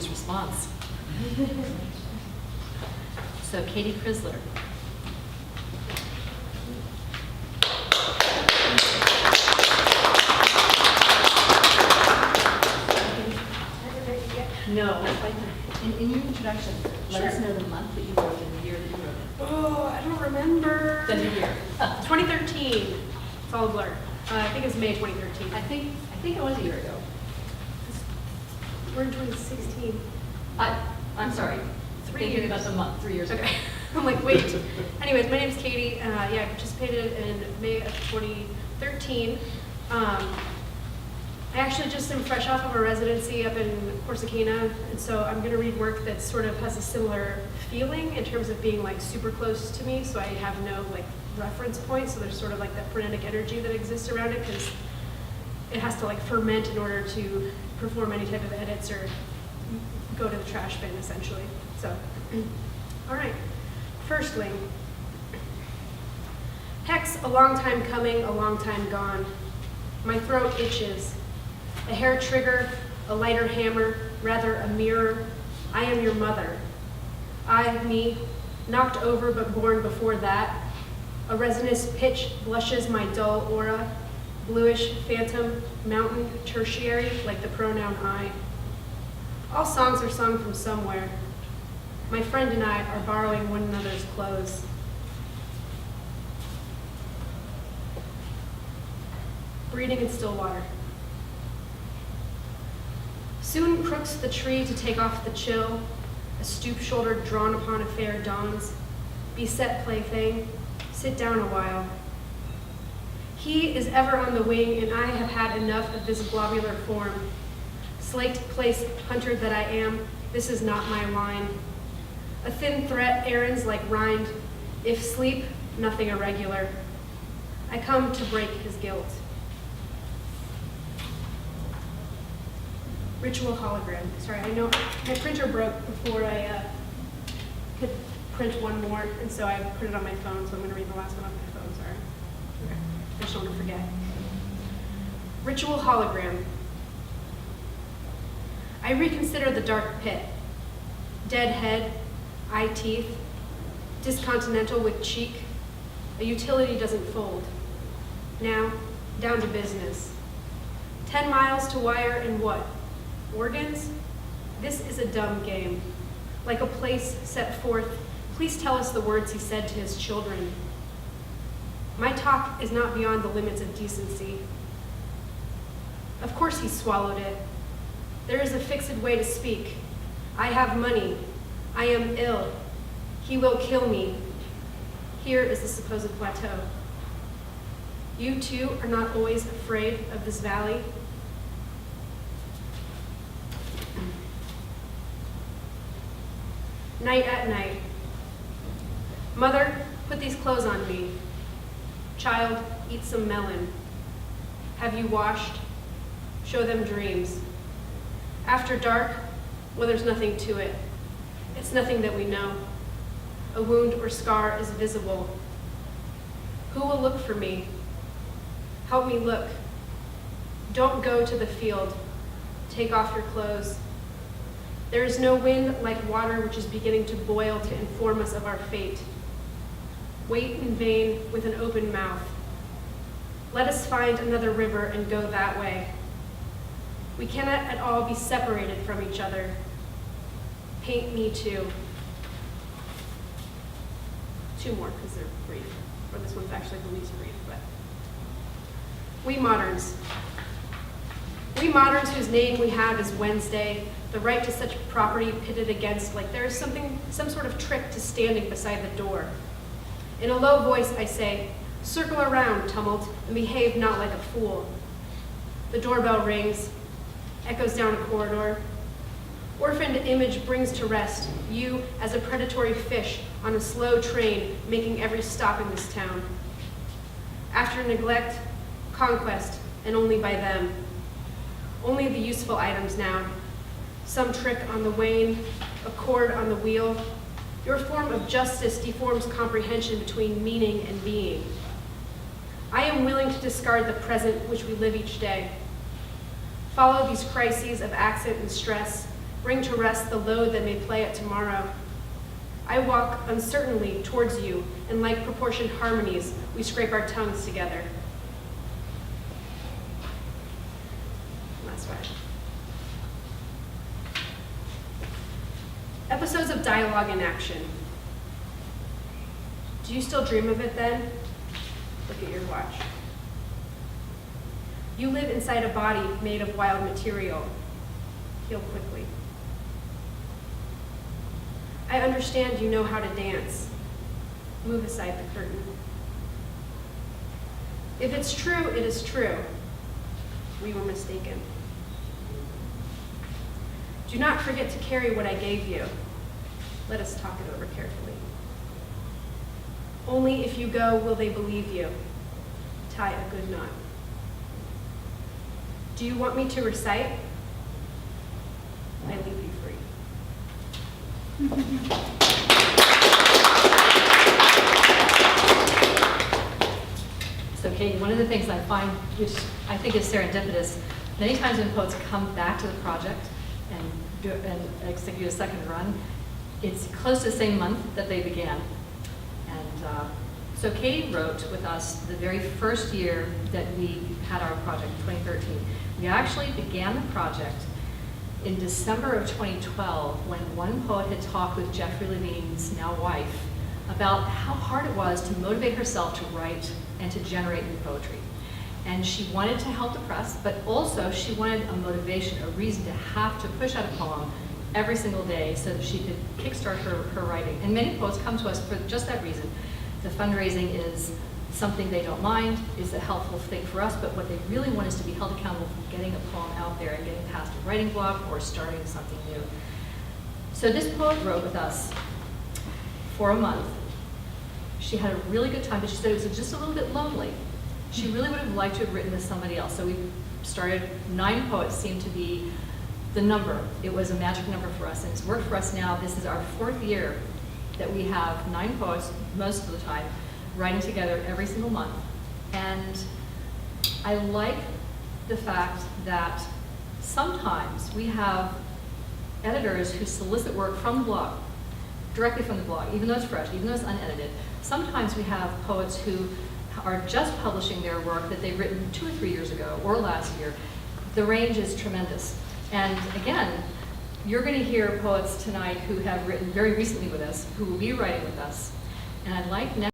his response. So Katy Chrisler. No, in your introduction, let us know the month that you wrote and the year that you wrote it. Oh, I don't remember. Then the year. 2013. It's all a blur. I think it's May 2013. I think it was a year ago. We're in 2016. I'm sorry. 3 Thinking years. about the month, 3 years ago. Okay. I'm like, wait. Anyways, my name's Katie. I participated in May of 2013. I actually just am fresh off of a residency up in Corsicana, and so I'm going to read work that sort of has a similar feeling in terms of being like super close to me, so I have no like reference point, so there's sort of like that frenetic energy that exists around it because it has to like ferment in order to perform any type of edits or go to the trash bin essentially. So, all right, firstling. Hex, a long time coming, a long time gone. My throat itches. A hair trigger, a lighter hammer, rather a mirror. I am your mother. I, me, knocked over but born before that. A resinous pitch blushes my dull aura. Bluish, phantom, mountain, tertiary, like the pronoun I. All songs are sung from somewhere. My friend and I are borrowing one another's clothes. Breeding in still water. Soon crooks the tree to take off the chill, a stoop shoulder drawn upon a fair dawns. Beset plaything, sit down a while. He is ever on the wing, and I have had enough of this globular form. Slaked place hunter that I am, this is not my line. A thin threat errands like rind. If sleep, nothing irregular. I come to break his guilt. Ritual hologram. Sorry, I know my printer broke before I could print one more, and so I put it on my phone, so I'm going to read the last one off my phone, sorry. Okay, I just don't want to forget. Ritual hologram. I reconsider the dark pit. Dead head, eye teeth, discontinental with cheek. A utility doesn't fold. Now, down to business. 10 miles to wire and what? Organs? This is a dumb game. Like a place set forth, please tell us the words he said to his children. My talk is not beyond the limits of decency. Of course he swallowed it. There is a fixed way to speak. I have money. I am ill. He will kill me. Here is the supposed plateau. You too are not always afraid of this valley. Night at night. Mother, put these clothes on me. Child, eat some melon. Have you washed? Show them dreams. After dark, well, there's nothing to it. It's nothing that we know. A wound or scar is visible. Who will look for me? Help me look. Don't go to the field. Take off your clothes. There is no wind like water which is beginning to boil to inform us of our fate. Wait in vain with an open mouth. Let us find another river and go that way. We cannot at all be separated from each other. Paint me too. Two more because they're brief. Or this one's actually the least brief, but. We moderns. We moderns whose name we have is Wednesday, the right to such property pitted against like there is some sort of trick to standing beside the door. In a low voice I say, circle around, tumult, and behave not like a fool. The doorbell rings, echoes down a corridor. Orphaned image brings to rest you as a predatory fish on a slow train making every stop in this town. After neglect, conquest, and only by them. Only the useful items now. Some trick on the wane, a cord on the wheel. Your form of justice deforms comprehension between meaning and being. I am willing to discard the present which we live each day. Follow these crises of accent and stress, bring to rest the load that may play at tomorrow. I walk uncertainly towards you, and like proportioned harmonies, we scrape our tongues together. Last one. Episodes of dialogue in action. Do you still dream of it then? Look at your watch. You live inside a body made of wild material. Heal quickly. I understand you know how to dance. Move aside the curtain. If it's true, it is true. We were mistaken. Do not forget to carry what I gave you. Let us talk it over carefully. Only if you go will they believe you. Tie a good knot. Do you want me to recite? I leave you free. So Katie, one of the things I find, which I think is serendipitous, many times when poets come back to the project and execute a second run, it's close to the same month that they began. And so Katie wrote with us the very first year that we had our project, 2013. We actually began the project in December of 2012 when one poet had talked with Jeffrey Levine's now wife about how hard it was to motivate herself to write and to generate new poetry. And she wanted to help the press, but also she wanted a motivation, a reason to have to push out a poem every single day so that she could kickstart her writing. And many poets come to us for just that reason. The fundraising is something they don't mind, is a helpful thing for us, but what they really want is to be held accountable for getting a poem out there and getting past a writing block or starting something new. So this poet wrote with us for a month. She had a really good time, but she said it was just a little bit lonely. She really would have liked to have written with somebody else. So we started, 9 poets seemed to be the number. It was a magic number for us, and it's worked for us now. This is our 4th year that we have 9 poets, most of the time, writing together every single month. And I like the fact that sometimes we have editors who solicit work from the blog, directly from the blog, even though it's fresh, even though it's unedited. Sometimes we have poets who are just publishing their work that they've written 2 or 3 years ago or last year. The range is tremendous. And again, you're going to hear poets tonight who have written very recently with us, who will be writing with us. And I'd like now